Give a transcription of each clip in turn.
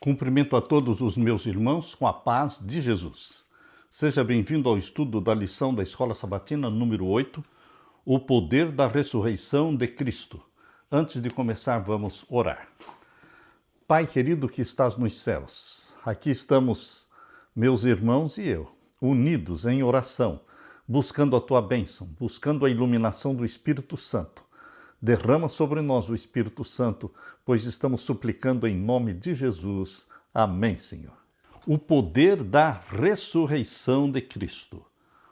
Cumprimento a todos os meus irmãos com a paz de Jesus. Seja bem-vindo ao estudo da lição da Escola Sabatina número 8, O Poder da Ressurreição de Cristo. Antes de começar, vamos orar. Pai querido que estás nos céus, aqui estamos, meus irmãos e eu, unidos em oração, buscando a tua bênção, buscando a iluminação do Espírito Santo. Derrama sobre nós o Espírito Santo, pois estamos suplicando em nome de Jesus. Amém, Senhor. O poder da ressurreição de Cristo.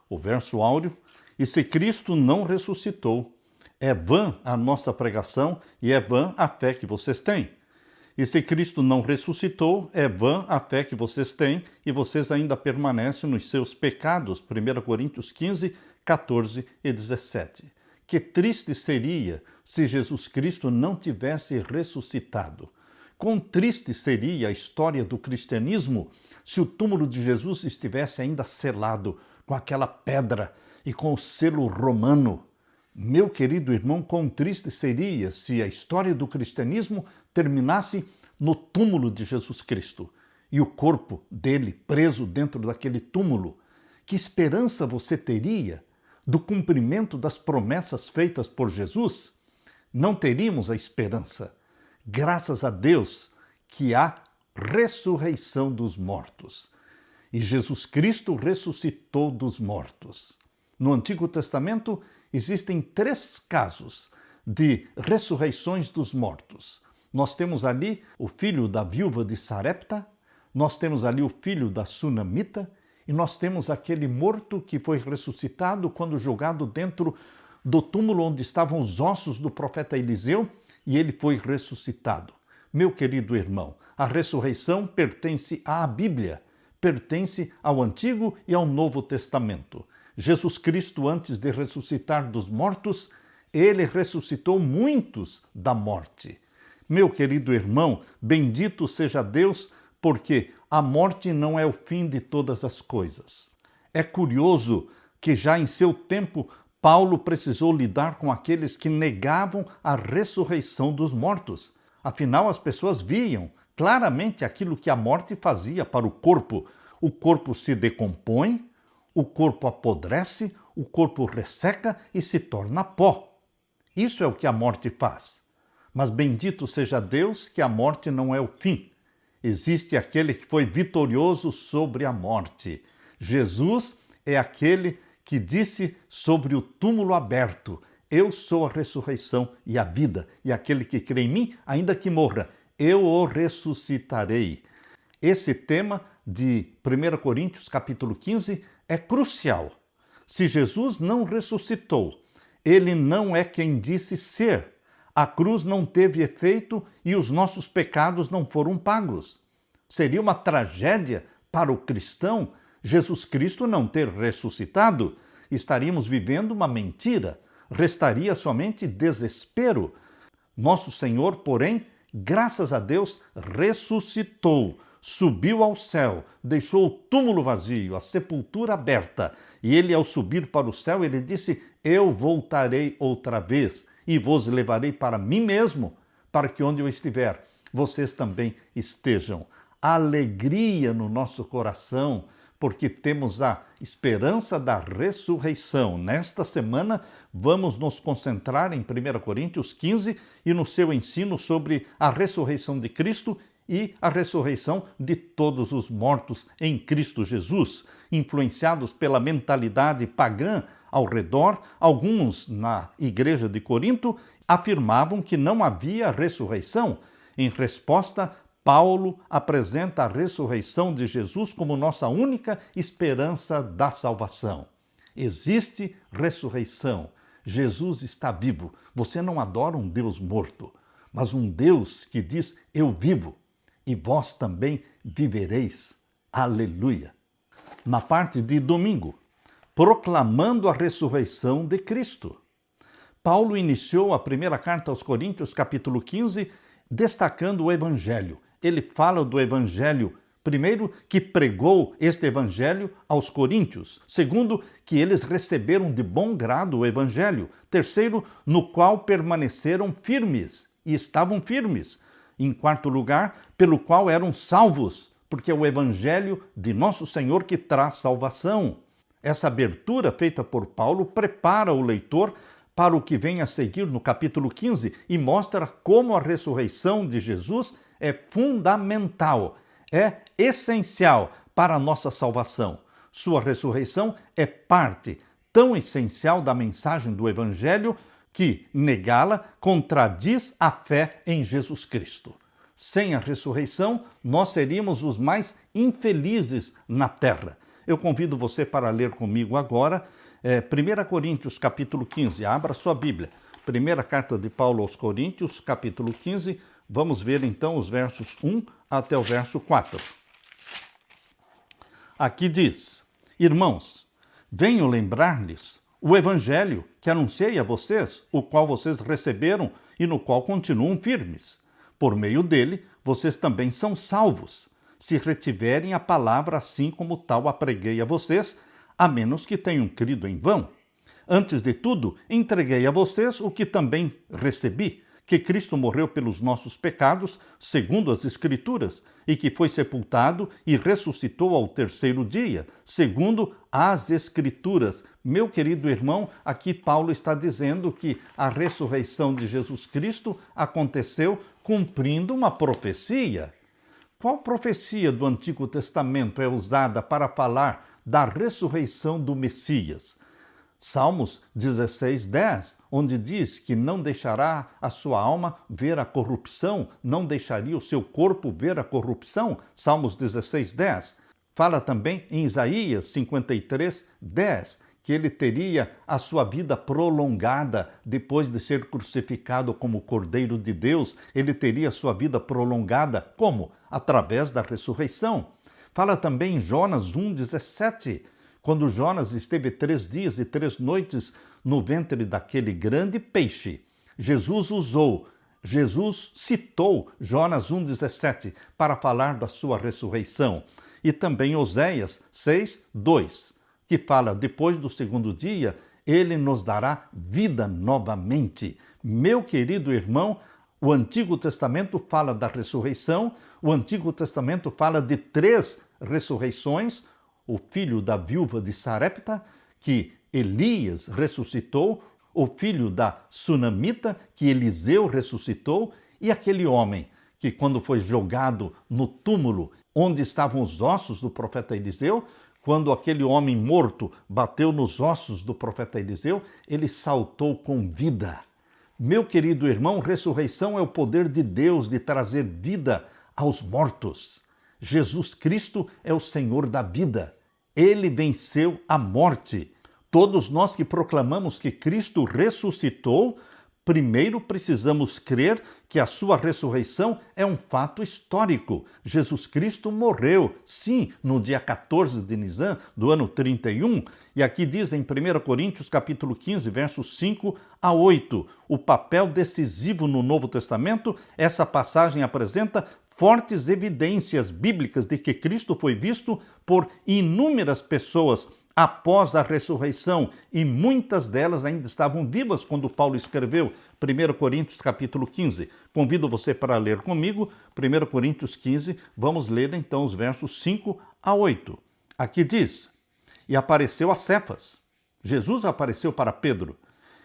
O verso áureo: e se Cristo não ressuscitou, é vã a nossa pregação e é vã a fé que vocês têm. E se Cristo não ressuscitou, é vã a fé que vocês têm e vocês ainda permanecem nos seus pecados. 1 Coríntios 15, 14 e 17. Que triste seria se Jesus Cristo não tivesse ressuscitado. Quão triste seria a história do cristianismo se o túmulo de Jesus estivesse ainda selado com aquela pedra e com o selo romano. Meu querido irmão, quão triste seria se a história do cristianismo terminasse no túmulo de Jesus Cristo e o corpo dele preso dentro daquele túmulo. Que esperança você teria do cumprimento das promessas feitas por Jesus? Não teríamos a esperança. Graças a Deus que há ressurreição dos mortos. E Jesus Cristo ressuscitou dos mortos. No Antigo Testamento existem 3 casos de ressurreições dos mortos. Nós temos ali o filho da viúva de Sarepta, nós temos ali o filho da Sunamita, e nós temos aquele morto que foi ressuscitado quando jogado dentro do túmulo onde estavam os ossos do profeta Eliseu, e ele foi ressuscitado. Meu querido irmão, a ressurreição pertence à Bíblia, pertence ao Antigo e ao Novo Testamento. Jesus Cristo, antes de ressuscitar dos mortos, ele ressuscitou muitos da morte. Meu querido irmão, bendito seja Deus, porque a morte não é o fim de todas as coisas. É curioso que já em seu tempo Paulo precisou lidar com aqueles que negavam a ressurreição dos mortos. Afinal, as pessoas viam claramente aquilo que a morte fazia para o corpo. O corpo se decompõe, o corpo apodrece, o corpo resseca e se torna pó. Isso é o que a morte faz. Mas bendito seja Deus que a morte não é o fim. Existe aquele que foi vitorioso sobre a morte. Jesus é aquele que disse sobre o túmulo aberto: eu sou a ressurreição e a vida, e aquele que crê em mim, ainda que morra, eu o ressuscitarei. Esse tema de 1 Coríntios capítulo 15 é crucial. Se Jesus não ressuscitou, ele não é quem disse ser. A cruz não teve efeito e os nossos pecados não foram pagos. Seria uma tragédia para o cristão Jesus Cristo não ter ressuscitado. Estaríamos vivendo uma mentira. Restaria somente desespero. Nosso Senhor, porém, graças a Deus, ressuscitou, subiu ao céu, deixou o túmulo vazio, a sepultura aberta. E ele, ao subir para o céu, ele disse: eu voltarei outra vez e vos levarei para mim mesmo, para que onde eu estiver, vocês também estejam. Alegria no nosso coração, porque temos a esperança da ressurreição. Nesta semana, vamos nos concentrar em 1 Coríntios 15 e no seu ensino sobre a ressurreição de Cristo e a ressurreição de todos os mortos em Cristo Jesus. Influenciados pela mentalidade pagã ao redor, alguns na igreja de Corinto afirmavam que não havia ressurreição. Em resposta, Paulo apresenta a ressurreição de Jesus como nossa única esperança da salvação. Existe ressurreição. Jesus está vivo. Você não adora um Deus morto, mas um Deus que diz: eu vivo e vós também vivereis. Aleluia! Na parte de domingo, proclamando a ressurreição de Cristo. Paulo iniciou a primeira carta aos Coríntios, capítulo 15, destacando o Evangelho. Ele fala do Evangelho, primeiro, que pregou este Evangelho aos coríntios. Segundo, que eles receberam de bom grado o Evangelho. Terceiro, no qual permaneceram firmes e estavam firmes. Em quarto lugar, pelo qual eram salvos, porque é o evangelho de nosso Senhor que traz salvação. Essa abertura feita por Paulo prepara o leitor para o que vem a seguir no capítulo 15 e mostra como a ressurreição de Jesus é fundamental, é essencial para a nossa salvação. Sua ressurreição é parte tão essencial da mensagem do Evangelho que negá-la contradiz a fé em Jesus Cristo. Sem a ressurreição, nós seríamos os mais infelizes na terra. Eu convido você para ler comigo agora 1 Coríntios capítulo 15. Abra sua Bíblia. Primeira carta de Paulo aos Coríntios, capítulo 15. Vamos ver então os versos 1 até o verso 4. Aqui diz: Irmãos, venho lembrar-lhes o evangelho que anunciei a vocês, o qual vocês receberam e no qual continuam firmes. Por meio dele, vocês também são salvos, se retiverem a palavra assim como tal a preguei a vocês, a menos que tenham crido em vão. Antes de tudo, entreguei a vocês o que também recebi, que Cristo morreu pelos nossos pecados, segundo as Escrituras, e que foi sepultado e ressuscitou ao terceiro dia, segundo as Escrituras. Meu querido irmão, aqui Paulo está dizendo que a ressurreição de Jesus Cristo aconteceu cumprindo uma profecia. Qual profecia do Antigo Testamento é usada para falar da ressurreição do Messias? Salmos 16:10, onde diz que não deixará a sua alma ver a corrupção, não deixaria o seu corpo ver a corrupção. Salmos 16:10. Fala também em Isaías 53:10, que ele teria a sua vida prolongada depois de ser crucificado como Cordeiro de Deus. Ele teria a sua vida prolongada como? Através da ressurreição. Fala também em Jonas 1:17, quando Jonas esteve 3 dias e 3 noites no ventre daquele grande peixe. Jesus citou Jonas 1:17 para falar da sua ressurreição. E também Oséias 6:2, que fala, depois do segundo dia, ele nos dará vida novamente. Meu querido irmão, o Antigo Testamento fala da ressurreição, o Antigo Testamento fala de 3 ressurreições: o filho da viúva de Sarepta, que Elias ressuscitou, o filho da sunamita, que Eliseu ressuscitou, e aquele homem que, quando foi jogado no túmulo onde estavam os ossos do profeta Eliseu, quando aquele homem morto bateu nos ossos do profeta Eliseu, ele saltou com vida. Meu querido irmão, ressurreição é o poder de Deus de trazer vida aos mortos. Jesus Cristo é o Senhor da vida. Ele venceu a morte. Todos nós que proclamamos que Cristo ressuscitou, primeiro precisamos crer que a sua ressurreição é um fato histórico. Jesus Cristo morreu, sim, no dia 14 de Nisan, do ano 31. E aqui diz em 1 Coríntios capítulo 15, versos 5 a 8, o papel decisivo no Novo Testamento. Essa passagem apresenta fortes evidências bíblicas de que Cristo foi visto por inúmeras pessoas após a ressurreição, e muitas delas ainda estavam vivas quando Paulo escreveu 1 Coríntios capítulo 15. Convido você para ler comigo 1 Coríntios 15, vamos ler então os versos 5 a 8. Aqui diz: E apareceu a Cefas. Jesus apareceu para Pedro,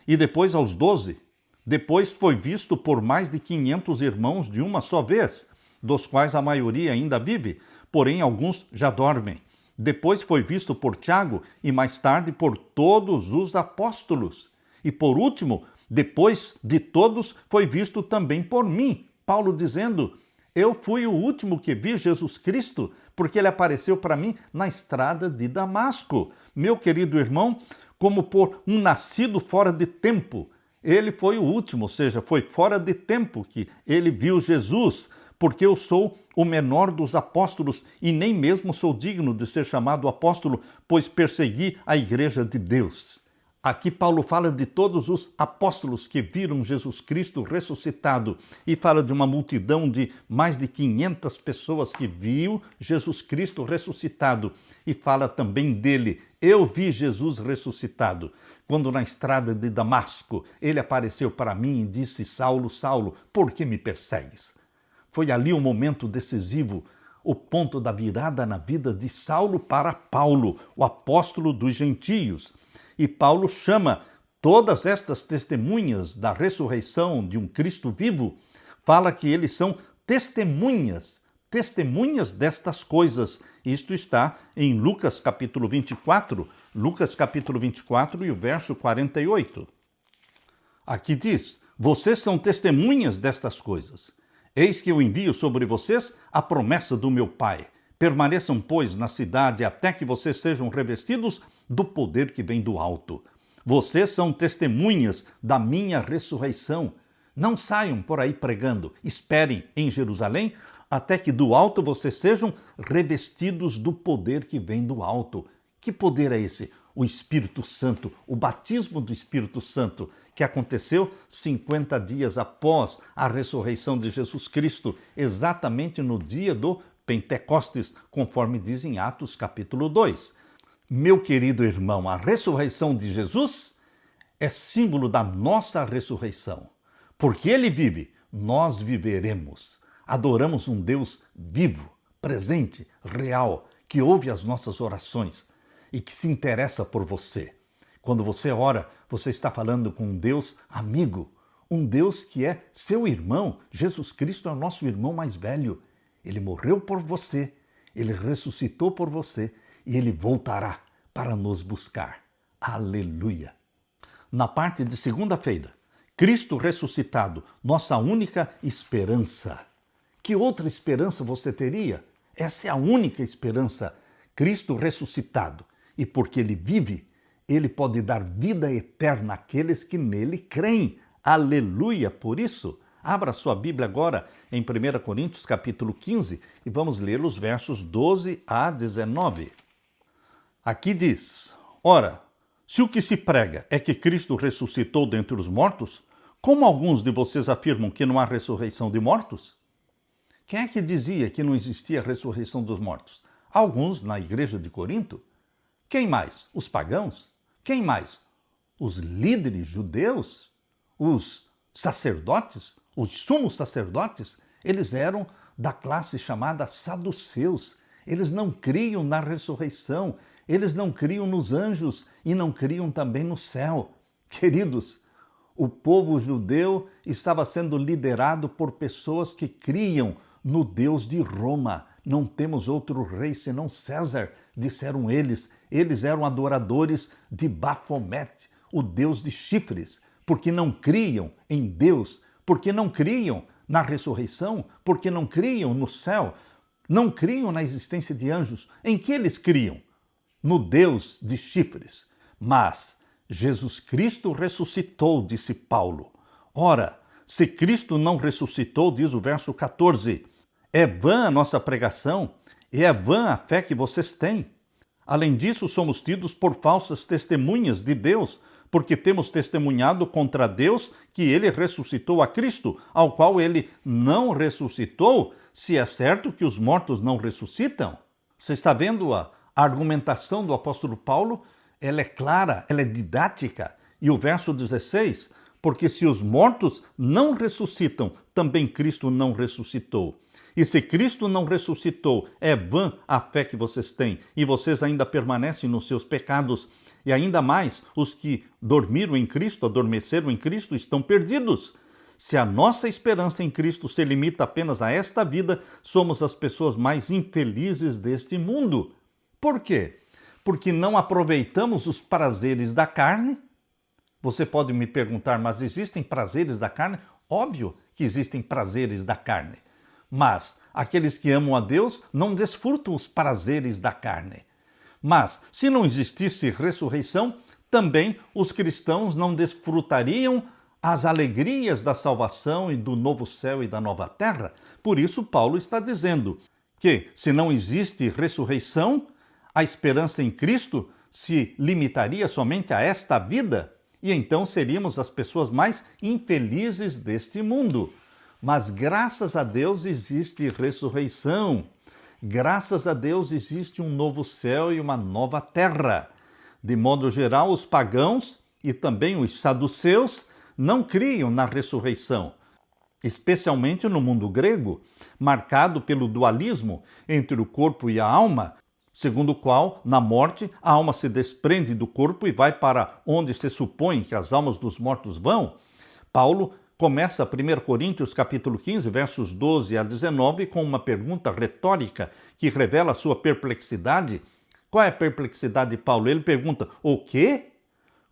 e depois aos 12. Depois foi visto por mais de 500 irmãos de uma só vez, dos quais a maioria ainda vive, porém alguns já dormem. Depois foi visto por Tiago e mais tarde por todos os apóstolos. E por último, depois de todos, foi visto também por mim. Paulo dizendo: eu fui o último que vi Jesus Cristo, porque ele apareceu para mim na estrada de Damasco. Meu querido irmão, como por um nascido fora de tempo, ele foi o último, ou seja, foi fora de tempo que ele viu Jesus, porque eu sou o menor dos apóstolos e nem mesmo sou digno de ser chamado apóstolo, pois persegui a igreja de Deus. Aqui Paulo fala de todos os apóstolos que viram Jesus Cristo ressuscitado e fala de uma multidão de mais de 500 pessoas que viu Jesus Cristo ressuscitado e fala também dele: eu vi Jesus ressuscitado. Quando na estrada de Damasco ele apareceu para mim e disse: Saulo, Saulo, por que me persegues? Foi ali o momento decisivo, o ponto da virada na vida de Saulo para Paulo, o apóstolo dos gentios. E Paulo chama todas estas testemunhas da ressurreição de um Cristo vivo, fala que eles são testemunhas destas coisas. Isto está em Lucas capítulo 24 e o verso 48. Aqui diz: vocês são testemunhas destas coisas. Eis que eu envio sobre vocês a promessa do meu Pai. Permaneçam, pois, na cidade até que vocês sejam revestidos do poder que vem do alto. Vocês são testemunhas da minha ressurreição. Não saiam por aí pregando. Esperem em Jerusalém até que do alto vocês sejam revestidos do poder que vem do alto. Que poder é esse? O Espírito Santo, o batismo do Espírito Santo, que aconteceu 50 dias após a ressurreição de Jesus Cristo, exatamente no dia do Pentecostes, conforme diz em Atos capítulo 2. Meu querido irmão, a ressurreição de Jesus é símbolo da nossa ressurreição. Porque ele vive, nós viveremos. Adoramos um Deus vivo, presente, real, que ouve as nossas orações e que se interessa por você. Quando você ora, você está falando com um Deus amigo, um Deus que é seu irmão. Jesus Cristo é o nosso irmão mais velho. Ele morreu por você, ele ressuscitou por você e ele voltará para nos buscar. Aleluia! Na parte de segunda-feira, Cristo ressuscitado, nossa única esperança. Que outra esperança você teria? Essa é a única esperança. Cristo ressuscitado. E porque ele vive, ele pode dar vida eterna àqueles que nele creem. Aleluia! Por isso, abra sua Bíblia agora em 1 Coríntios capítulo 15 e vamos ler os versos 12 a 19. Aqui diz: ora, se o que se prega é que Cristo ressuscitou dentre os mortos, como alguns de vocês afirmam que não há ressurreição de mortos? Quem é que dizia que não existia ressurreição dos mortos? Alguns na igreja de Corinto. Quem mais? Os pagãos? Quem mais? Os líderes judeus? Os sacerdotes? Os sumos sacerdotes? Eles eram da classe chamada saduceus. Eles não criam na ressurreição. Eles não criam nos anjos e não criam também no céu. Queridos, o povo judeu estava sendo liderado por pessoas que criam no Deus de Roma. Não temos outro rei senão César, disseram eles. Eles eram adoradores de Bafomete, o deus de chifres, porque não criam em Deus, porque não criam na ressurreição, porque não criam no céu, não criam na existência de anjos. Em que eles criam? No Deus de chifres. Mas Jesus Cristo ressuscitou, disse Paulo. Ora, se Cristo não ressuscitou, diz o verso 14, é vã a nossa pregação e é vã a fé que vocês têm. Além disso, somos tidos por falsas testemunhas de Deus, porque temos testemunhado contra Deus que ele ressuscitou a Cristo, ao qual ele não ressuscitou, se é certo que os mortos não ressuscitam. Você está vendo a argumentação do apóstolo Paulo? Ela é clara, ela é didática. E o verso 16, porque se os mortos não ressuscitam, também Cristo não ressuscitou. E se Cristo não ressuscitou, é vã a fé que vocês têm, e vocês ainda permanecem nos seus pecados. E ainda mais, os que dormiram em Cristo, adormeceram em Cristo, estão perdidos. Se a nossa esperança em Cristo se limita apenas a esta vida, somos as pessoas mais infelizes deste mundo. Por quê? Porque não aproveitamos os prazeres da carne. Você pode me perguntar, mas existem prazeres da carne? Óbvio que existem prazeres da carne. Mas aqueles que amam a Deus não desfrutam os prazeres da carne. Mas se não existisse ressurreição, também os cristãos não desfrutariam as alegrias da salvação e do novo céu e da nova terra. Por isso Paulo está dizendo que se não existe ressurreição, a esperança em Cristo se limitaria somente a esta vida, e então seríamos as pessoas mais infelizes deste mundo. Mas graças a Deus existe ressurreição. Graças a Deus existe um novo céu e uma nova terra. De modo geral, os pagãos e também os saduceus não criam na ressurreição. especialmente no mundo grego, marcado pelo dualismo entre o corpo e a alma, segundo o qual, na morte, a alma se desprende do corpo e vai para onde se supõe que as almas dos mortos vão. Paulo começa 1 Coríntios capítulo 15, versos 12 a 19, com uma pergunta retórica que revela a sua perplexidade. Qual é a perplexidade de Paulo? Ele pergunta, o quê?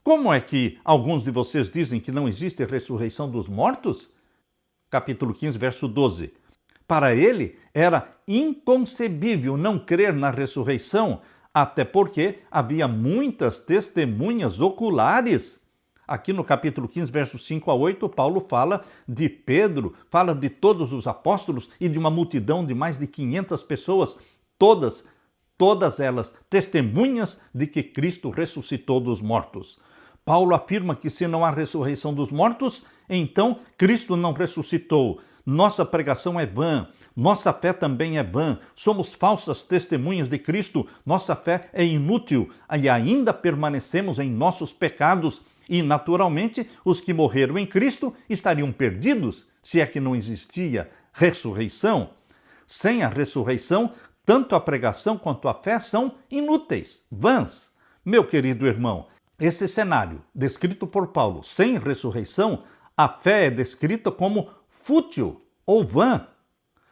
Como é que alguns de vocês dizem que não existe ressurreição dos mortos? Capítulo 15, verso 12. Para ele era inconcebível não crer na ressurreição, até porque havia muitas testemunhas oculares. Aqui no capítulo 15, versos 5 a 8, Paulo fala de Pedro, fala de todos os apóstolos e de uma multidão de mais de 500 pessoas, todas elas testemunhas de que Cristo ressuscitou dos mortos. Paulo afirma que se não há ressurreição dos mortos, então Cristo não ressuscitou. Nossa pregação é vã, nossa fé também é vã, somos falsas testemunhas de Cristo, nossa fé é inútil e ainda permanecemos em nossos pecados e, naturalmente, os que morreram em Cristo estariam perdidos se é que não existia ressurreição. Sem a ressurreição, tanto a pregação quanto a fé são inúteis, vãs. Meu querido irmão, esse cenário descrito por Paulo sem ressurreição, a fé é descrita como fútil ou vã.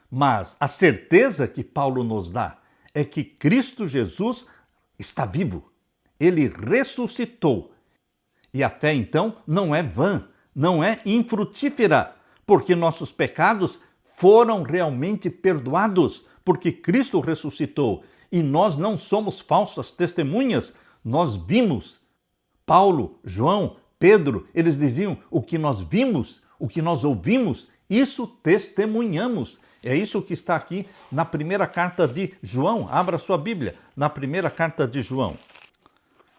Mas a certeza que Paulo nos dá é que Cristo Jesus está vivo. Ele ressuscitou. E a fé, então, não é vã, não é infrutífera, porque nossos pecados foram realmente perdoados, porque Cristo ressuscitou. E nós não somos falsas testemunhas, nós vimos. Paulo, João, Pedro, eles diziam o que nós vimos, o que nós ouvimos, isso testemunhamos. É isso que está aqui na primeira carta de João. Abra sua Bíblia, na primeira carta de João.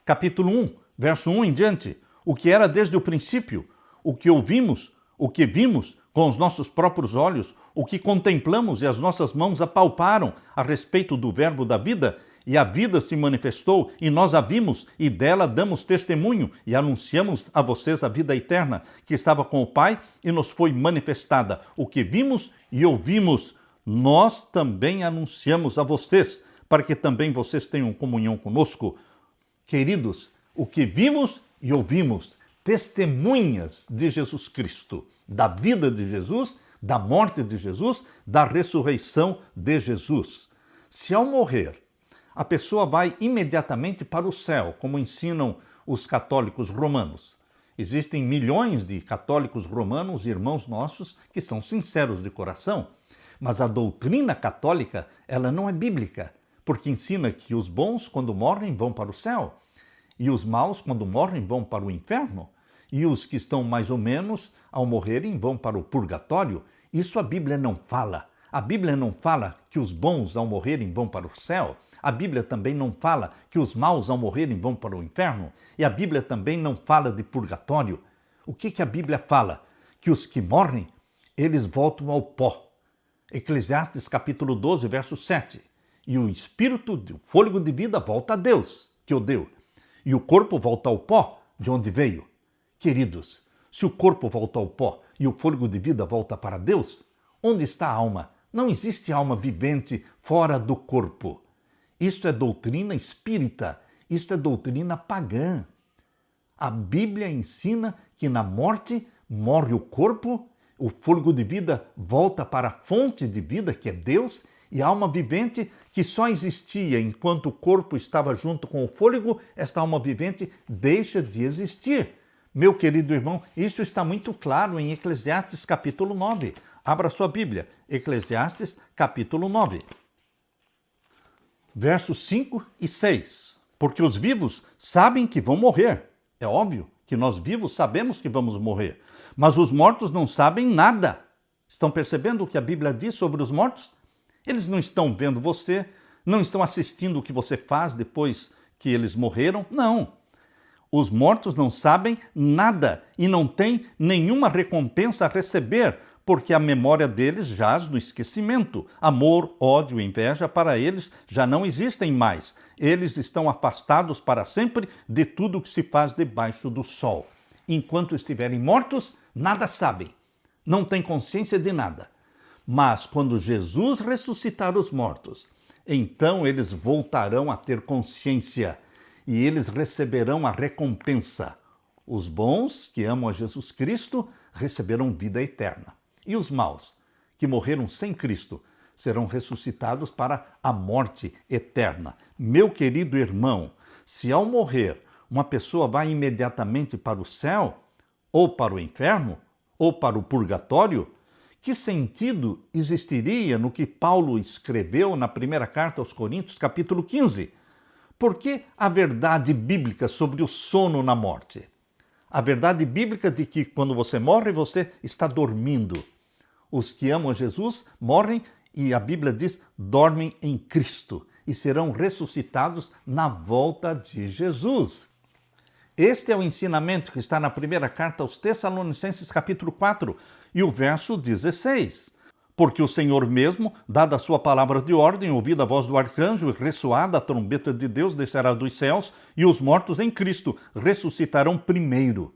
Capítulo 1, verso 1 em diante. O que era desde o princípio, o que ouvimos, o que vimos com os nossos próprios olhos, o que contemplamos e as nossas mãos apalparam a respeito do verbo da vida, e a vida se manifestou, e nós a vimos, e dela damos testemunho, e anunciamos a vocês a vida eterna, que estava com o Pai, e nos foi manifestada. O que vimos e ouvimos, nós também anunciamos a vocês, para que também vocês tenham comunhão conosco. Queridos, o que vimos e ouvimos, testemunhas de Jesus Cristo, da vida de Jesus, da morte de Jesus, da ressurreição de Jesus. Se ao morrer, a pessoa vai imediatamente para o céu, como ensinam os católicos romanos. Existem milhões de católicos romanos, irmãos nossos, que são sinceros de coração, mas a doutrina católica, ela não é bíblica, porque ensina que os bons, quando morrem, vão para o céu, e os maus, quando morrem, vão para o inferno, e os que estão mais ou menos, ao morrerem, vão para o purgatório. Isso a Bíblia não fala. A Bíblia não fala que os bons, ao morrerem, vão para o céu. A Bíblia também não fala que os maus, ao morrerem, vão para o inferno. E a Bíblia também não fala de purgatório. O que a Bíblia fala? Que os que morrem, eles voltam ao pó. Eclesiastes capítulo 12, verso 7. E o espírito, o fôlego de vida, volta a Deus, que o deu. E o corpo volta ao pó, de onde veio. Queridos, se o corpo volta ao pó e o fôlego de vida volta para Deus, onde está a alma? Não existe alma vivente fora do corpo. Isto é doutrina espírita, isto é doutrina pagã. A Bíblia ensina que na morte morre o corpo, o fôlego de vida volta para a fonte de vida, que é Deus, e a alma vivente, que só existia enquanto o corpo estava junto com o fôlego, esta alma vivente deixa de existir. Meu querido irmão, isso está muito claro em Eclesiastes capítulo 9. Abra sua Bíblia, Eclesiastes capítulo 9. Versos 5 e 6. Porque os vivos sabem que vão morrer. É óbvio que nós vivos sabemos que vamos morrer. Mas os mortos não sabem nada. Estão percebendo o que a Bíblia diz sobre os mortos? Eles não estão vendo você, não estão assistindo o que você faz depois que eles morreram. Não. Os mortos não sabem nada e não têm nenhuma recompensa a receber, porque a memória deles jaz no esquecimento. Amor, ódio, inveja, para eles já não existem mais. Eles estão afastados para sempre de tudo que se faz debaixo do sol. Enquanto estiverem mortos, nada sabem. não têm consciência de nada. Mas quando Jesus ressuscitar os mortos, então eles voltarão a ter consciência e eles receberão a recompensa. Os bons que amam a Jesus Cristo receberão vida eterna. E os maus, que morreram sem Cristo, serão ressuscitados para a morte eterna. Meu querido irmão, se ao morrer uma pessoa vai imediatamente para o céu, ou para o inferno, ou para o purgatório, que sentido existiria no que Paulo escreveu na primeira carta aos Coríntios, capítulo 15? Por que a verdade bíblica sobre o sono na morte? A verdade bíblica de que quando você morre, você está dormindo. Os que amam a Jesus morrem e a Bíblia diz, dormem em Cristo e serão ressuscitados na volta de Jesus. Este é o ensinamento que está na primeira carta aos Tessalonicenses, capítulo 4, e o verso 16. Porque o Senhor mesmo, dada a sua palavra de ordem, ouvida a voz do arcanjo e ressoada a trombeta de Deus, descerá dos céus, e os mortos em Cristo ressuscitarão primeiro.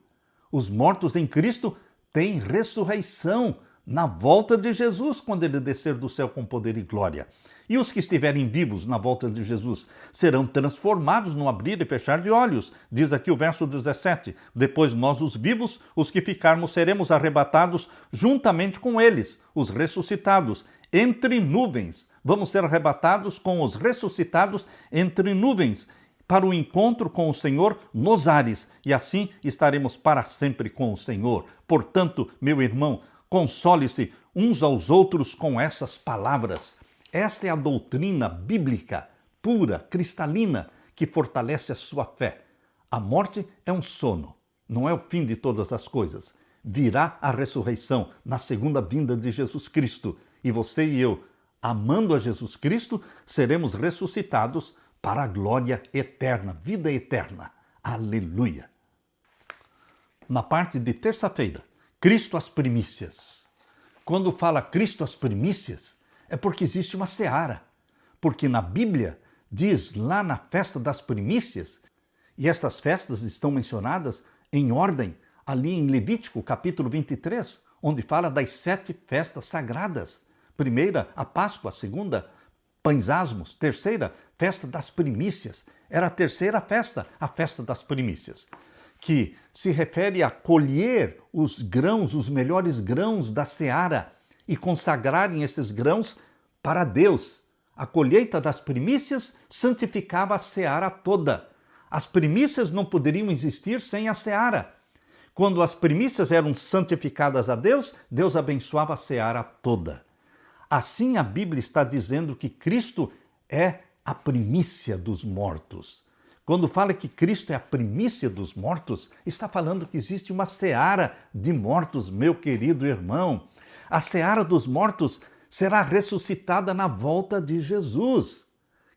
Os mortos em Cristo têm ressurreição na volta de Jesus, quando ele descer do céu com poder e glória. E os que estiverem vivos na volta de Jesus serão transformados no abrir e fechar de olhos. Diz aqui o verso 17. Depois nós, os vivos, os que ficarmos, seremos arrebatados juntamente com eles, os ressuscitados, entre nuvens. Vamos ser arrebatados com os ressuscitados entre nuvens, para o encontro com o Senhor nos ares. E assim estaremos para sempre com o Senhor. Portanto, meu irmão, console-se uns aos outros com essas palavras. Esta é a doutrina bíblica, pura, cristalina, que fortalece a sua fé. A morte é um sono, não é o fim de todas as coisas. Virá a ressurreição na segunda vinda de Jesus Cristo. E você e eu, amando a Jesus Cristo, seremos ressuscitados para a glória eterna, vida eterna. Aleluia! Na parte de terça-feira, Cristo às primícias. Quando fala Cristo às primícias, é porque existe uma seara. Porque na Bíblia diz lá na festa das primícias, e estas festas estão mencionadas em ordem, ali em Levítico, capítulo 23, onde fala das 7 festas sagradas. Primeira, a Páscoa. Segunda, Pães Asmos. Terceira, festa das primícias. Era a terceira festa, a festa das primícias, que se refere a colher os grãos, os melhores grãos da seara e consagrarem esses grãos para Deus. A colheita das primícias santificava a seara toda. As primícias não poderiam existir sem a seara. Quando as primícias eram santificadas a Deus, Deus abençoava a seara toda. Assim a Bíblia está dizendo que Cristo é a primícia dos mortos. Quando fala que Cristo é a primícia dos mortos, está falando que existe uma seara de mortos, meu querido irmão. A seara dos mortos será ressuscitada na volta de Jesus.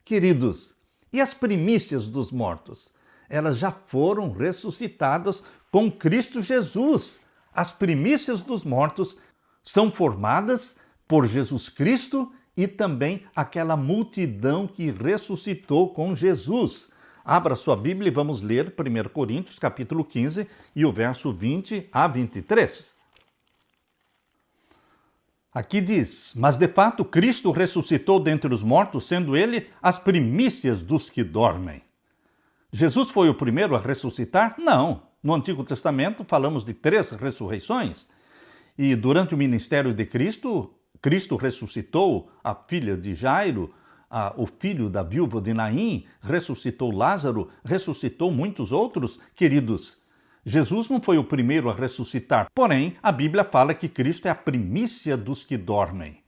Queridos, e as primícias dos mortos? Elas já foram ressuscitadas com Cristo Jesus. As primícias dos mortos são formadas por Jesus Cristo e também aquela multidão que ressuscitou com Jesus. Abra sua Bíblia e vamos ler 1 Coríntios, capítulo 15, e o verso 20 a 23. Aqui diz, mas de fato Cristo ressuscitou dentre os mortos, sendo ele as primícias dos que dormem. Jesus foi o primeiro a ressuscitar? Não. No Antigo Testamento falamos de 3 ressurreições. E durante o ministério de Cristo, Cristo ressuscitou a filha de Jairo, o filho da viúva de Naim, ressuscitou Lázaro, ressuscitou muitos outros, queridos. Jesus não foi o primeiro a ressuscitar, porém, a Bíblia fala que Cristo é a primícia dos que dormem.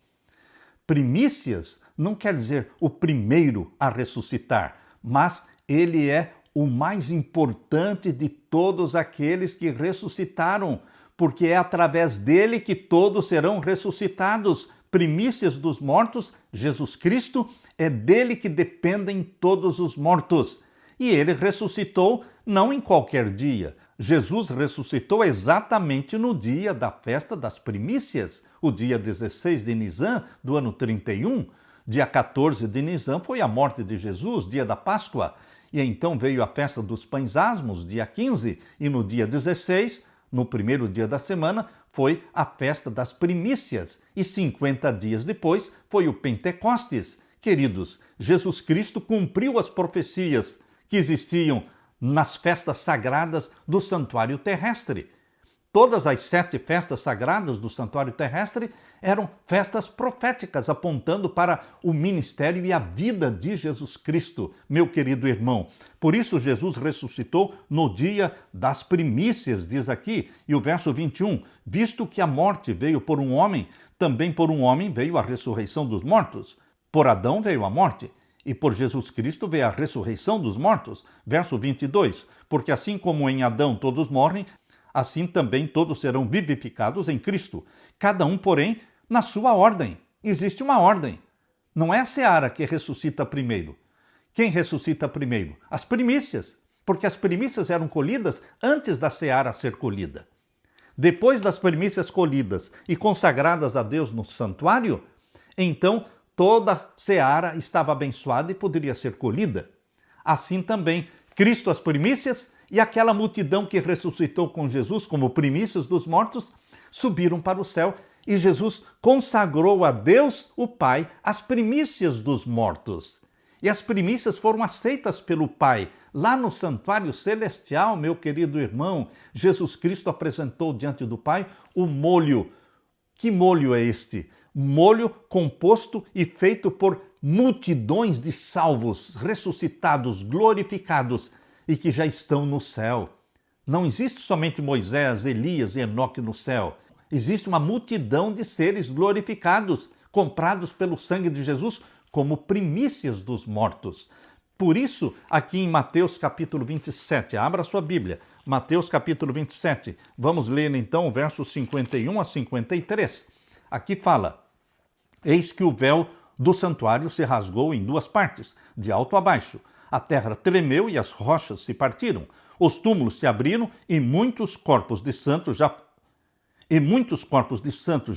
Primícias não quer dizer o primeiro a ressuscitar, mas ele é o mais importante de todos aqueles que ressuscitaram, porque é através dele que todos serão ressuscitados. Primícias dos mortos, Jesus Cristo, é dele que dependem todos os mortos. E ele ressuscitou não em qualquer dia. Jesus ressuscitou exatamente no dia da festa das primícias, o dia 16 de Nisan do ano 31. Dia 14 de Nisan foi a morte de Jesus, dia da Páscoa. E então veio a festa dos Pães Asmos, dia 15, e no dia 16, no primeiro dia da semana, foi a festa das primícias e 50 dias depois foi o Pentecostes. Queridos, Jesus Cristo cumpriu as profecias que existiam nas festas sagradas do santuário terrestre. Todas as 7 festas sagradas do santuário terrestre eram festas proféticas, apontando para o ministério e a vida de Jesus Cristo, meu querido irmão. Por isso, Jesus ressuscitou no dia das primícias, diz aqui, e o verso 21, visto que a morte veio por um homem, também por um homem veio a ressurreição dos mortos. Por Adão veio a morte, e por Jesus Cristo veio a ressurreição dos mortos. Verso 22, porque assim como em Adão todos morrem, assim também todos serão vivificados em Cristo. Cada um, porém, na sua ordem. Existe uma ordem. Não é a seara que ressuscita primeiro. Quem ressuscita primeiro? As primícias, porque as primícias eram colhidas antes da seara ser colhida. Depois das primícias colhidas e consagradas a Deus no santuário, então toda a seara estava abençoada e poderia ser colhida. Assim também, Cristo as primícias e aquela multidão que ressuscitou com Jesus como primícias dos mortos subiram para o céu e Jesus consagrou a Deus, o Pai, as primícias dos mortos. E as primícias foram aceitas pelo Pai. Lá no santuário celestial, meu querido irmão, Jesus Cristo apresentou diante do Pai o molho. Que molho é este? Molho composto e feito por multidões de salvos, ressuscitados, glorificados, e que já estão no céu. Não existe somente Moisés, Elias e Enoque no céu. Existe uma multidão de seres glorificados, comprados pelo sangue de Jesus como primícias dos mortos. Por isso, aqui em Mateus capítulo 27, abra sua Bíblia, Mateus capítulo 27, vamos ler então o verso 51 a 53. Aqui fala, eis que o véu do santuário se rasgou em 2 partes, de alto a baixo. A terra tremeu e as rochas se partiram. Os túmulos se abriram e muitos corpos de santos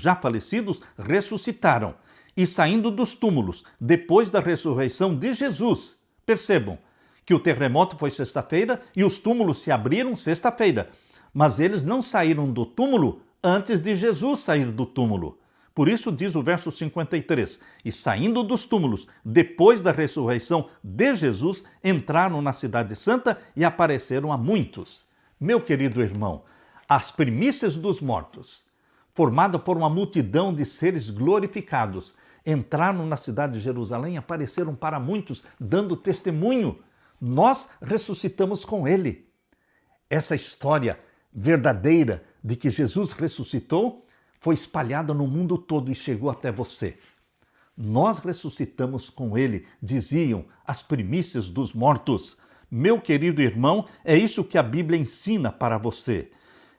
já falecidos ressuscitaram. E saindo dos túmulos, depois da ressurreição de Jesus, percebam que o terremoto foi sexta-feira e os túmulos se abriram sexta-feira. Mas eles não saíram do túmulo antes de Jesus sair do túmulo. Por isso diz o verso 53, e saindo dos túmulos, depois da ressurreição de Jesus, entraram na cidade santa e apareceram a muitos. Meu querido irmão, as primícias dos mortos, formada por uma multidão de seres glorificados, entraram na cidade de Jerusalém e apareceram para muitos, dando testemunho. Nós ressuscitamos com ele. Essa história verdadeira de que Jesus ressuscitou foi espalhada no mundo todo e chegou até você. Nós ressuscitamos com ele, diziam as primícias dos mortos. Meu querido irmão, é isso que a Bíblia ensina para você.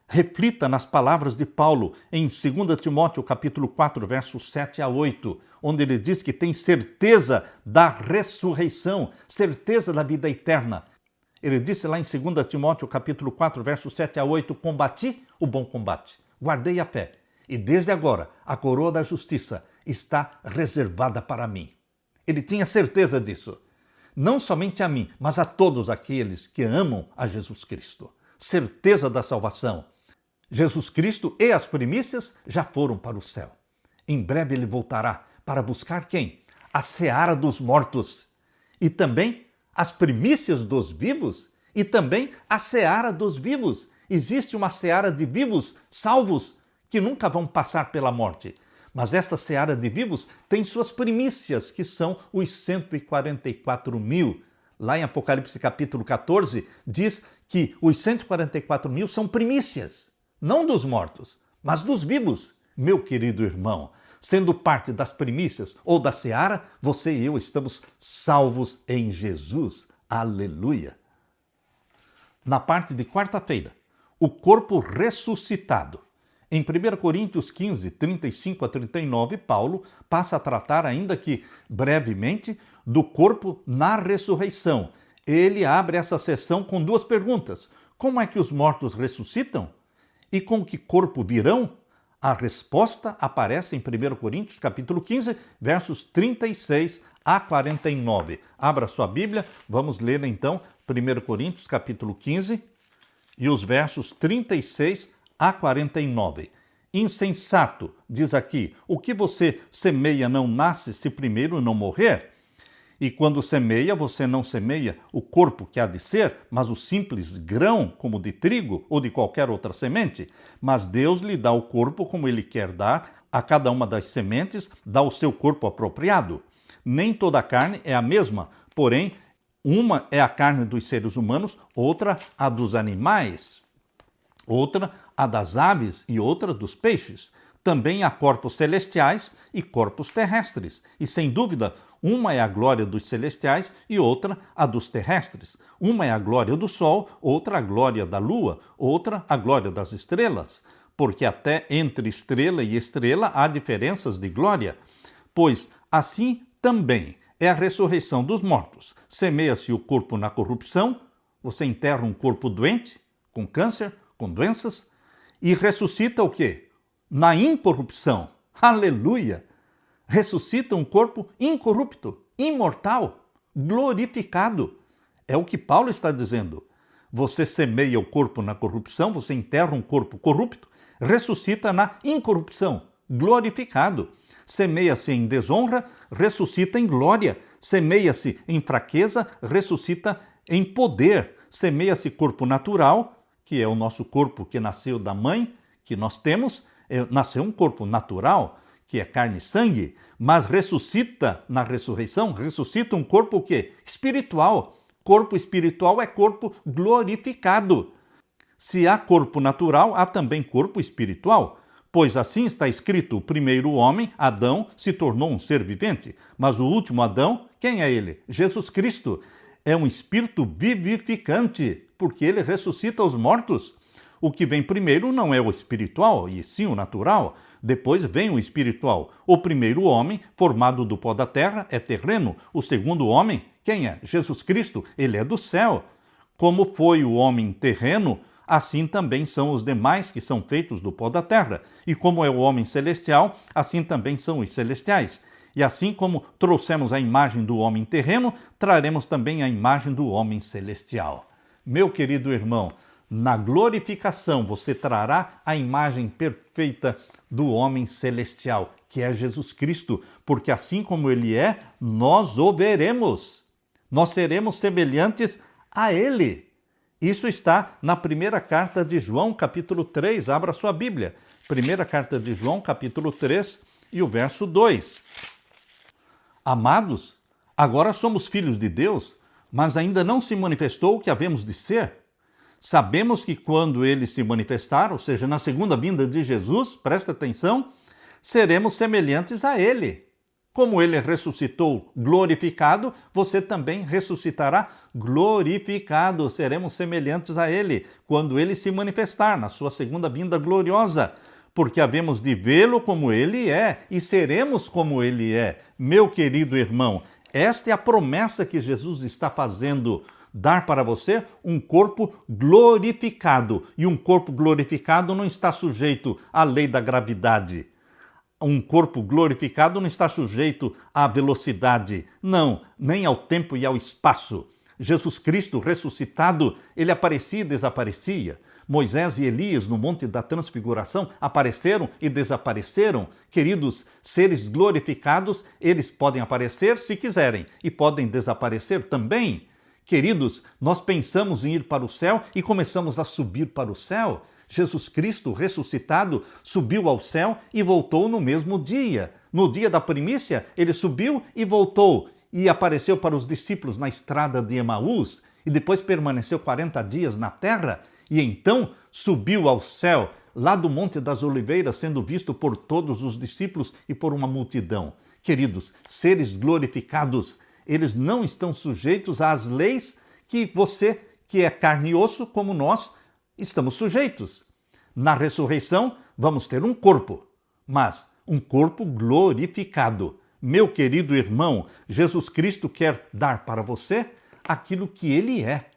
Reflita nas palavras de Paulo em 2 Timóteo capítulo 4, versos 7 a 8, onde ele diz que tem certeza da ressurreição, certeza da vida eterna. Ele disse lá em 2 Timóteo capítulo 4, versos 7 a 8, combati o bom combate, guardei a fé. E desde agora, a coroa da justiça está reservada para mim. Ele tinha certeza disso. Não somente a mim, mas a todos aqueles que amam a Jesus Cristo. Certeza da salvação. Jesus Cristo e as primícias já foram para o céu. Em breve ele voltará para buscar quem? A seara dos mortos. E também as primícias dos vivos. E também a seara dos vivos. Existe uma seara de vivos salvos que nunca vão passar pela morte. Mas esta seara de vivos tem suas primícias, que são os 144 mil. Lá em Apocalipse capítulo 14, diz que os 144 mil são primícias, não dos mortos, mas dos vivos. Meu querido irmão, sendo parte das primícias ou da seara, você e eu estamos salvos em Jesus. Aleluia! Na parte de quarta-feira, o corpo ressuscitado. Em 1 Coríntios 15, 35 a 39, Paulo passa a tratar, ainda que brevemente, do corpo na ressurreição. Ele abre essa sessão com 2 perguntas. Como é que os mortos ressuscitam? E com que corpo virão? A resposta aparece em 1 Coríntios capítulo 15, versos 36 a 49. Abra sua Bíblia, vamos ler então 1 Coríntios capítulo 15 e os versos 36 a 49. Insensato, diz aqui, o que você semeia não nasce se primeiro não morrer? E quando semeia, você não semeia o corpo que há de ser, mas o simples grão, como de trigo ou de qualquer outra semente. Mas Deus lhe dá o corpo como Ele quer dar, a cada uma das sementes dá o seu corpo apropriado. Nem toda a carne é a mesma, porém, uma é a carne dos seres humanos, outra a dos animais, outra a das aves e outra dos peixes. Também há corpos celestiais e corpos terrestres, e sem dúvida, uma é a glória dos celestiais e outra a dos terrestres. Uma é a glória do sol, outra a glória da lua, outra a glória das estrelas. Porque até entre estrela e estrela há diferenças de glória. Pois assim também é a ressurreição dos mortos. Semeia-se o corpo na corrupção, você enterra um corpo doente, com câncer, com doenças, e ressuscita o quê? Na incorrupção. Aleluia! Ressuscita um corpo incorrupto, imortal, glorificado. É o que Paulo está dizendo. Você semeia o corpo na corrupção, você enterra um corpo corrupto, ressuscita na incorrupção, glorificado. Semeia-se em desonra, ressuscita em glória. Semeia-se em fraqueza, ressuscita em poder. Semeia-se corpo natural, que é o nosso corpo que nasceu da mãe, que nós temos, nasceu um corpo natural, que é carne e sangue, mas ressuscita na ressurreição, ressuscita um corpo o quê? Espiritual. Corpo espiritual é corpo glorificado. Se há corpo natural, há também corpo espiritual. Pois assim está escrito, o primeiro homem, Adão, se tornou um ser vivente. Mas o último Adão, quem é ele? Jesus Cristo. É um espírito vivificante, porque ele ressuscita os mortos. O que vem primeiro não é o espiritual, e sim o natural. Depois vem o espiritual. O primeiro homem, formado do pó da terra, é terreno. O segundo homem, quem é? Jesus Cristo. Ele é do céu. Como foi o homem terreno, assim também são os demais que são feitos do pó da terra. E como é o homem celestial, assim também são os celestiais. E assim como trouxemos a imagem do homem terreno, traremos também a imagem do homem celestial. Meu querido irmão, na glorificação você trará a imagem perfeita do homem celestial, que é Jesus Cristo, porque assim como ele é, nós o veremos. Nós seremos semelhantes a ele. Isso está na primeira carta de João, capítulo 3. Abra sua Bíblia. Primeira carta de João, capítulo 3 e o verso 2. Amados, agora somos filhos de Deus, mas ainda não se manifestou o que havemos de ser. Sabemos que quando ele se manifestar, ou seja, na segunda vinda de Jesus, presta atenção, seremos semelhantes a ele. Como ele ressuscitou glorificado, você também ressuscitará glorificado. Seremos semelhantes a ele quando ele se manifestar na sua segunda vinda gloriosa, porque havemos de vê-lo como ele é e seremos como ele é. Meu querido irmão, esta é a promessa que Jesus está fazendo, dar para você um corpo glorificado. E um corpo glorificado não está sujeito à lei da gravidade. Um corpo glorificado não está sujeito à velocidade, não, nem ao tempo e ao espaço. Jesus Cristo ressuscitado, ele aparecia e desaparecia. Moisés e Elias, no Monte da Transfiguração, apareceram e desapareceram. Queridos, seres glorificados, eles podem aparecer se quiserem e podem desaparecer também. Queridos, nós pensamos em ir para o céu e começamos a subir para o céu. Jesus Cristo, ressuscitado, subiu ao céu e voltou no mesmo dia. No dia da primícia, ele subiu e voltou e apareceu para os discípulos na estrada de Emaús e depois permaneceu 40 dias na terra e então subiu ao céu, lá do Monte das Oliveiras, sendo visto por todos os discípulos e por uma multidão. Queridos, seres glorificados, eles não estão sujeitos às leis que você, que é carne e osso, como nós, estamos sujeitos. Na ressurreição, vamos ter um corpo, mas um corpo glorificado. Meu querido irmão, Jesus Cristo quer dar para você aquilo que ele é.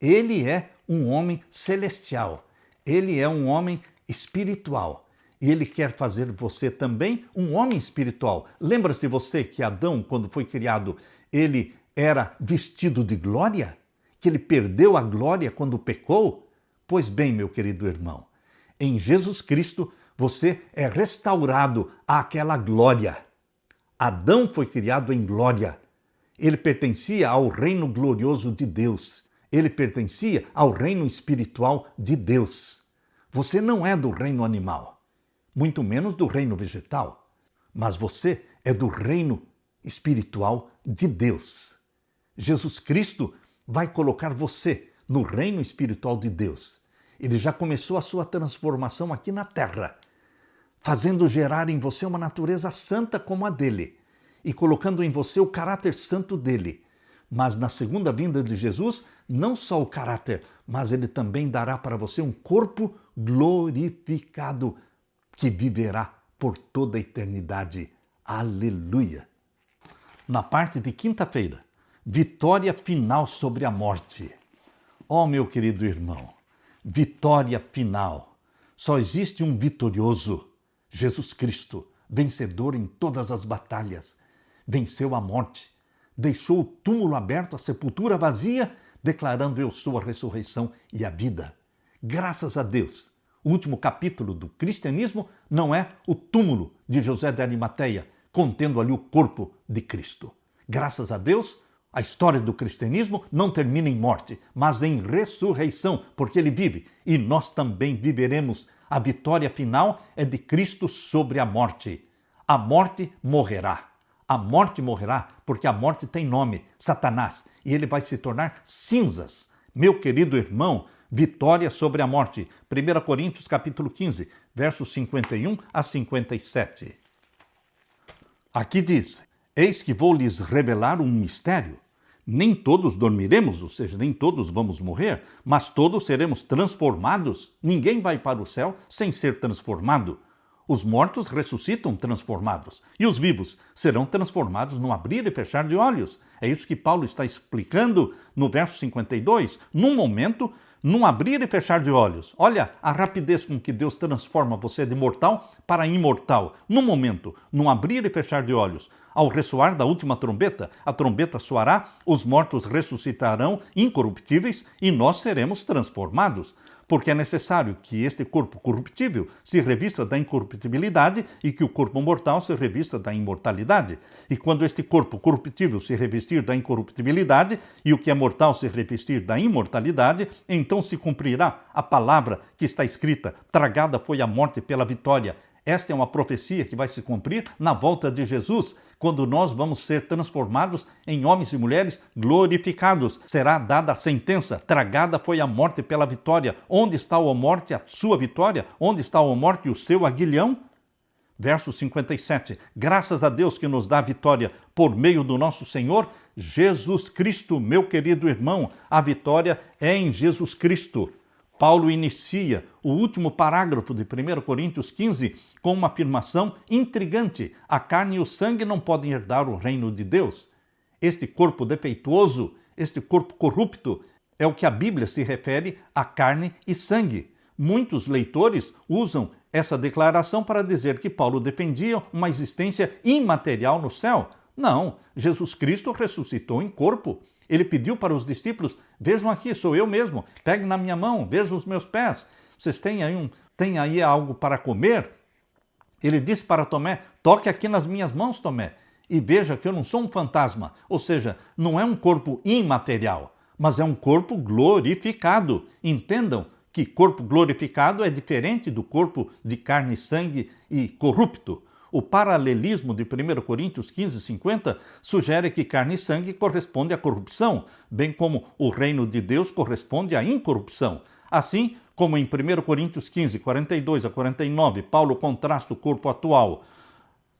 Ele é um homem celestial. Ele é um homem espiritual. E ele quer fazer você também um homem espiritual. Lembra-se você que Adão, quando foi criado, ele era vestido de glória? Que ele perdeu a glória quando pecou? Pois bem, meu querido irmão, em Jesus Cristo Você é restaurado àquela glória. Adão foi criado em glória. Ele pertencia ao reino glorioso de Deus. Ele pertencia ao reino espiritual de Deus. Você não é do reino animal, muito menos do reino vegetal, mas você é do reino espiritual de Deus. Jesus Cristo vai colocar você no reino espiritual de Deus. Ele já começou a sua transformação aqui na terra, fazendo gerar em você uma natureza santa como a dele e colocando em você o caráter santo dele. Mas na segunda vinda de Jesus, não só o caráter, mas ele também dará para você um corpo glorificado que viverá por toda a eternidade. Aleluia! Na parte de quinta-feira, vitória final sobre a morte. Ó, meu querido irmão, vitória final. Só existe um vitorioso, Jesus Cristo, vencedor em todas as batalhas. Venceu a morte, deixou o túmulo aberto, a sepultura vazia, declarando: eu sou a ressurreição e a vida. Graças a Deus, o último capítulo do cristianismo não é o túmulo de José de Arimateia, contendo ali o corpo de Cristo. Graças a Deus, a história do cristianismo não termina em morte, mas em ressurreição, porque ele vive e nós também viveremos. A vitória final é de Cristo sobre a morte. A morte morrerá. A morte morrerá porque a morte tem nome, Satanás, e ele vai se tornar cinzas. Meu querido irmão, vitória sobre a morte. 1 Coríntios capítulo 15, versos 51 a 57. Aqui diz: eis que vou lhes revelar um mistério. Nem todos dormiremos, ou seja, nem todos vamos morrer, mas todos seremos transformados. Ninguém vai para o céu sem ser transformado. Os mortos ressuscitam transformados e os vivos serão transformados no abrir e fechar de olhos. É isso que Paulo está explicando no verso 52. Num momento, num abrir e fechar de olhos. Olha a rapidez com que Deus transforma você de mortal para imortal. Num momento, num abrir e fechar de olhos. Ao ressoar da última trombeta, a trombeta soará, os mortos ressuscitarão incorruptíveis e nós seremos transformados. Porque é necessário que este corpo corruptível se revista da incorruptibilidade e que o corpo mortal se revista da imortalidade. E quando este corpo corruptível se revestir da incorruptibilidade e o que é mortal se revestir da imortalidade, então se cumprirá a palavra que está escrita: tragada foi a morte pela vitória. Esta é uma profecia que vai se cumprir na volta de Jesus, quando nós vamos ser transformados em homens e mulheres glorificados. Será dada a sentença: tragada foi a morte pela vitória. Onde está a morte, a sua vitória? Onde está a morte, o seu aguilhão? Verso 57. Graças a Deus que nos dá a vitória por meio do nosso Senhor Jesus Cristo. Meu querido irmão, a vitória é em Jesus Cristo. Paulo inicia o último parágrafo de 1 Coríntios 15 com uma afirmação intrigante: a carne e o sangue não podem herdar o reino de Deus. Este corpo defeituoso, este corpo corrupto, é o que a Bíblia se refere a carne e sangue. Muitos leitores usam essa declaração para dizer que Paulo defendia uma existência imaterial no céu. Não, Jesus Cristo ressuscitou em corpo. Ele pediu para os discípulos: vejam aqui, sou eu mesmo, pegue na minha mão, vejam os meus pés. Vocês têm aí algo para comer? Ele disse para Tomé: toque aqui nas minhas mãos, Tomé, e veja que eu não sou um fantasma. Ou seja, não é um corpo imaterial, mas é um corpo glorificado. Entendam que corpo glorificado é diferente do corpo de carne, sangue e corrupto. O paralelismo de 1 Coríntios 15, 50 sugere que carne e sangue corresponde à corrupção, bem como o reino de Deus corresponde à incorrupção. Assim como em 1 Coríntios 15, 42 a 49, Paulo contrasta o corpo atual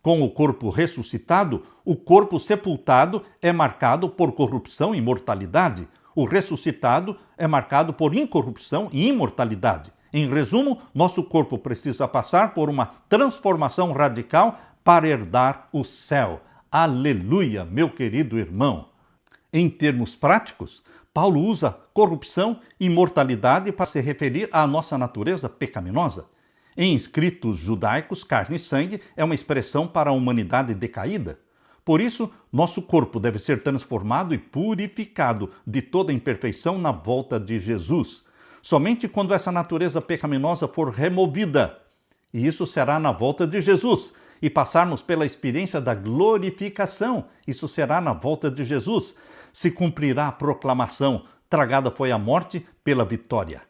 com o corpo ressuscitado, o corpo sepultado é marcado por corrupção e mortalidade. O ressuscitado é marcado por incorrupção e imortalidade. Em resumo, nosso corpo precisa passar por uma transformação radical para herdar o céu. Aleluia, meu querido irmão! Em termos práticos, Paulo usa corrupção e mortalidade para se referir à nossa natureza pecaminosa. Em escritos judaicos, carne e sangue é uma expressão para a humanidade decaída. Por isso, nosso corpo deve ser transformado e purificado de toda imperfeição na volta de Jesus. Somente quando essa natureza pecaminosa for removida E isso será na volta de Jesus. E passarmos pela experiência da glorificação. Isso será na volta de Jesus. Se cumprirá a proclamação: tragada foi a morte pela vitória.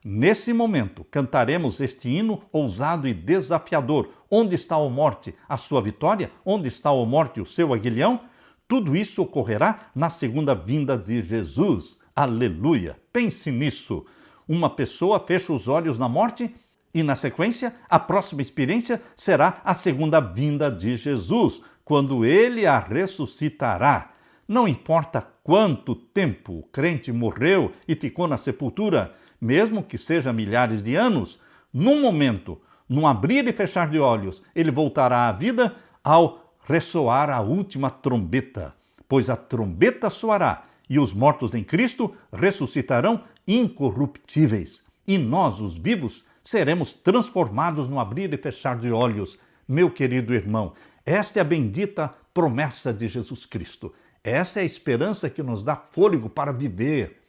Nesse momento, cantaremos este hino ousado e desafiador. Onde está, ó morte, a sua vitória? Onde está, ó morte, o seu aguilhão? Tudo isso ocorrerá na segunda vinda de Jesus. Aleluia! Pense nisso. Uma pessoa fecha os olhos na morte e, na sequência, a próxima experiência será a segunda vinda de Jesus, quando ele a ressuscitará. Não importa quanto tempo o crente morreu e ficou na sepultura, mesmo que seja milhares de anos, num momento, num abrir e fechar de olhos, ele voltará à vida ao ressoar a última trombeta. Pois a trombeta soará e os mortos em Cristo ressuscitarão incorruptíveis. E nós, os vivos, seremos transformados no abrir e fechar de olhos. Meu querido irmão, esta é a bendita promessa de Jesus Cristo. Essa é a esperança que nos dá fôlego para viver,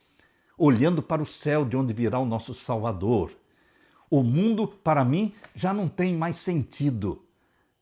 olhando para o céu de onde virá o nosso Salvador. O mundo, para mim, já não tem mais sentido.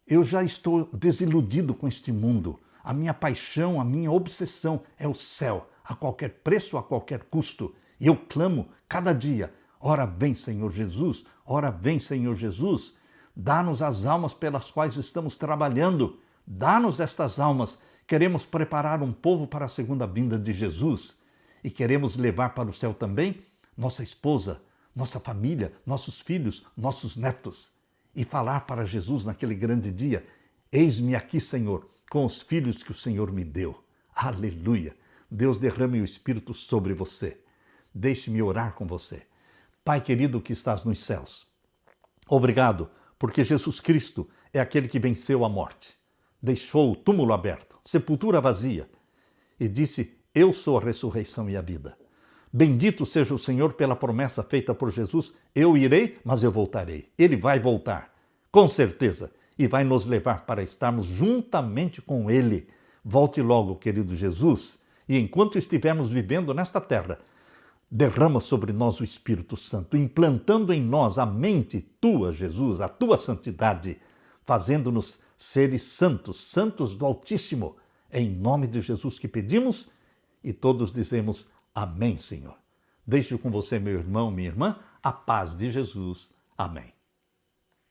Eu já estou desiludido com este mundo. A minha paixão, a minha obsessão é o céu, a qualquer preço, a qualquer custo. E eu clamo cada dia: ora vem, Senhor Jesus, ora vem, Senhor Jesus. Dá-nos as almas pelas quais estamos trabalhando. Dá-nos estas almas. Queremos preparar um povo para a segunda vinda de Jesus. E queremos levar para o céu também nossa esposa, nossa família, nossos filhos, nossos netos. E falar para Jesus naquele grande dia: eis-me aqui, Senhor, com os filhos que o Senhor me deu. Aleluia! Deus derrame o Espírito sobre você. Deixe-me orar com você. Pai querido que estás nos céus, obrigado, porque Jesus Cristo é aquele que venceu a morte. Deixou o túmulo aberto, sepultura vazia, e disse: eu sou a ressurreição e a vida. Bendito seja o Senhor pela promessa feita por Jesus: eu irei, mas eu voltarei. Ele vai voltar, com certeza, e vai nos levar para estarmos juntamente com Ele. Volte logo, querido Jesus, e enquanto estivermos vivendo nesta terra, derrama sobre nós o Espírito Santo, implantando em nós a mente tua, Jesus, a tua santidade, fazendo-nos seres santos, santos do Altíssimo. É em nome de Jesus que pedimos e todos dizemos amém, Senhor. Deixo com você, meu irmão, minha irmã, a paz de Jesus. Amém.